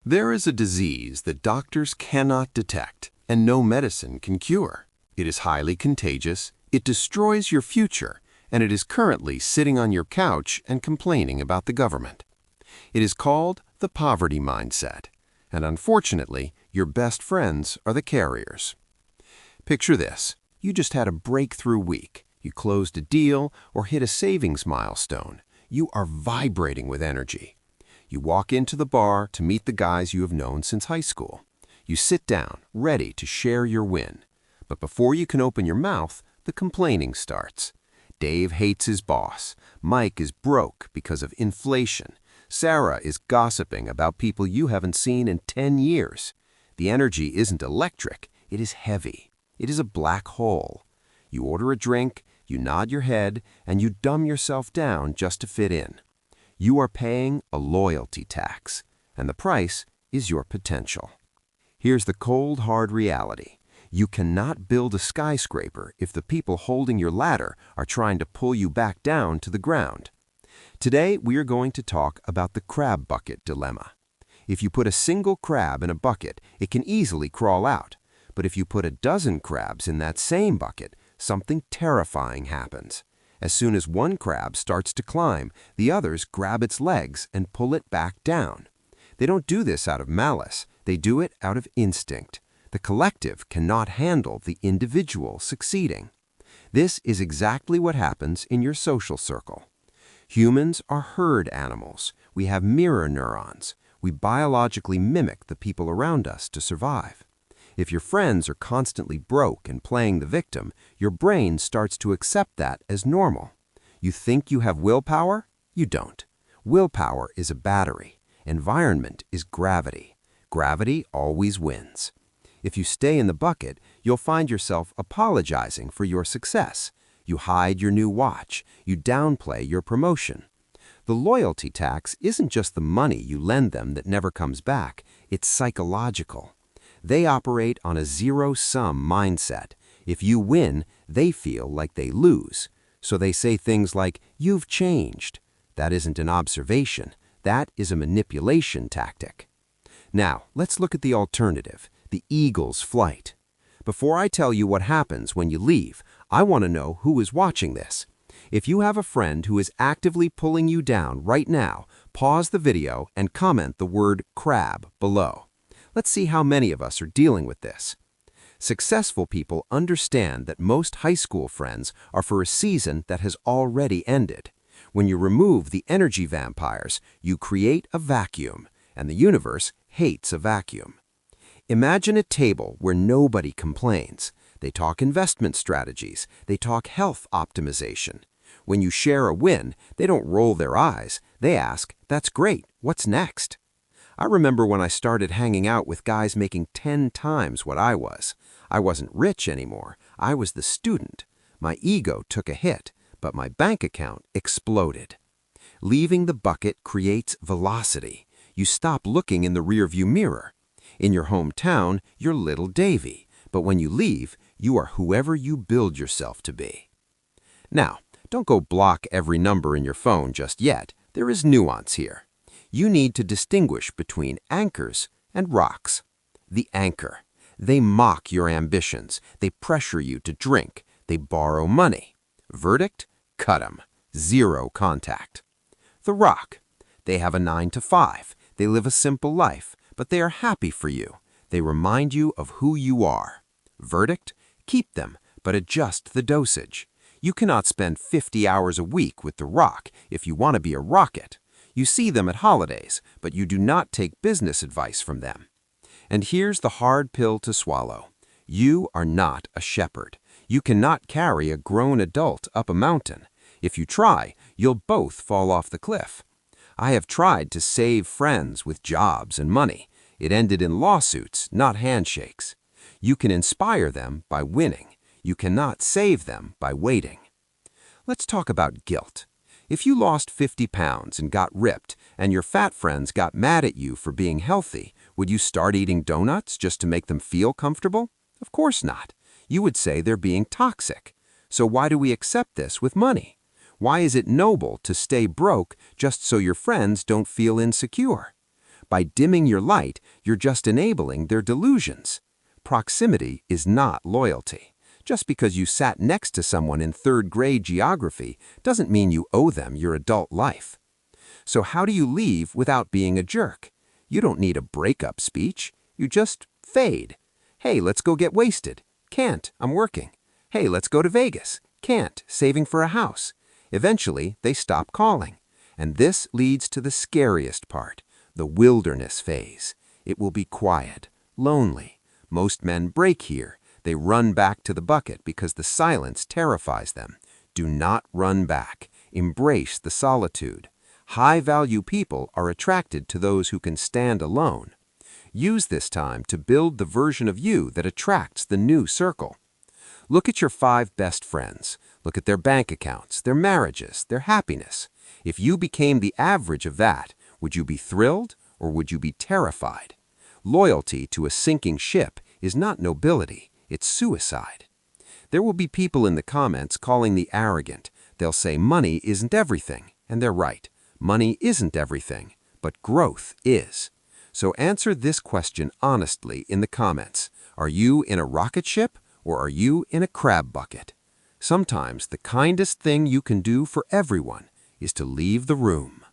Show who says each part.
Speaker 1: There is a disease that doctors cannot detect and no medicine can cure. It is highly contagious, it destroys your future, and it is currently sitting on your couch and complaining about the government. It is called the poverty mindset, and unfortunately, your best friends are the carriers. Picture this. You just had a breakthrough week. You closed a deal or hit a savings milestone. You are vibrating with energy. You walk into the bar to meet the guys you have known since high school. You sit down, ready to share your win. But before you can open your mouth, the complaining starts. Dave hates his boss. Mike is broke because of inflation. Sarah is gossiping about people you haven't seen in 10 years. The energy isn't electric, it is heavy. It is a black hole. You order a drink, you nod your head, and you dumb yourself down just to fit in. You are paying a loyalty tax, and the price is your potential. Here's the cold, hard reality. You cannot build a skyscraper if the people holding your ladder are trying to pull you back down to the ground. Today, we are going to talk about the crab bucket dilemma. If you put a single crab in a bucket, it can easily crawl out. But if you put a dozen crabs in that same bucket, something terrifying happens. As soon as one crab starts to climb, the others grab its legs and pull it back down. They don't do this out of malice, they do it out of instinct. The collective cannot handle the individual succeeding. This is exactly what happens in your social circle. Humans are herd animals. We have mirror neurons. We biologically mimic the people around us to survive. If your friends are constantly broke and playing the victim, your brain starts to accept that as normal. You think you have willpower? You don't. Willpower is a battery. Environment is gravity. Gravity always wins. If you stay in the bucket, you'll find yourself apologizing for your success. You hide your new watch. You downplay your promotion. The loyalty tax isn't just the money you lend them that never comes back. It's psychological. They operate on a zero-sum mindset. If you win, they feel like they lose. So they say things like, "You've changed." That isn't an observation. That is a manipulation tactic. Now, let's look at the alternative, the eagle's flight. Before I tell you what happens when you leave, I want to know who is watching this. If you have a friend who is actively pulling you down right now, pause the video and comment the word crab below. Let's see how many of us are dealing with this. Successful people understand that most high school friends are for a season that has already ended. When you remove the energy vampires, you create a vacuum, and the universe hates a vacuum. Imagine a table where nobody complains. They talk investment strategies. They talk health optimization. When you share a win, they don't roll their eyes. They ask, "That's great. What's next?" I remember when I started hanging out with guys making 10 times what I was. I wasn't rich anymore. I was the student. My ego took a hit, but my bank account exploded. Leaving the bucket creates velocity. You stop looking in the rearview mirror. In your hometown, you're little Davy, but when you leave, you are whoever you build yourself to be. Now, don't go block every number in your phone just yet. There is nuance here. You need to distinguish between anchors and rocks. The anchor. They mock your ambitions. They pressure you to drink. They borrow money. Verdict? Cut 'em. Zero contact. The rock. They have a 9 to 5. They live a simple life, but they are happy for you. They remind you of who you are. Verdict? Keep them, but adjust the dosage. You cannot spend 50 hours a week with the rock if you want to be a rocket. You see them at holidays, but you do not take business advice from them. And here's the hard pill to swallow. You are not a shepherd. You cannot carry a grown adult up a mountain. If you try, you'll both fall off the cliff. I have tried to save friends with jobs and money. It ended in lawsuits, not handshakes. You can inspire them by winning. You cannot save them by waiting. Let's talk about guilt. If you lost 50 pounds and got ripped, and your fat friends got mad at you for being healthy, would you start eating donuts just to make them feel comfortable? Of course not. You would say they're being toxic. So why do we accept this with money? Why is it noble to stay broke just so your friends don't feel insecure?
Speaker 2: By dimming your light, you're just enabling their delusions. Proximity is not loyalty. Just because you sat next to someone in third-grade geography doesn't mean you owe them your adult life. So how do you leave without being a jerk? You don't need a breakup speech. You just fade. Hey, let's go get wasted. Can't, I'm working. Hey, let's go to Vegas. Can't, saving for a house. Eventually, they stop calling. And this leads to the scariest part, the wilderness phase. It will be quiet, lonely. Most men break here. They run back to the bucket because the silence terrifies them. Do not run back. Embrace the solitude. High-value people are attracted to those who can stand alone. Use this time to build the version of you that attracts the new circle. Look at your 5 best friends. Look at their bank accounts, their marriages, their happiness. If you became the average of that, would you be thrilled or would you be terrified? Loyalty to a sinking ship is not nobility, it's suicide. There will be people in the comments calling me arrogant. They'll say money isn't everything, and they're right. Money isn't everything, but growth is. So answer this question honestly in the comments. Are you in a rocket ship or are you in a crab bucket? Sometimes the kindest thing you can do for everyone is to leave the room.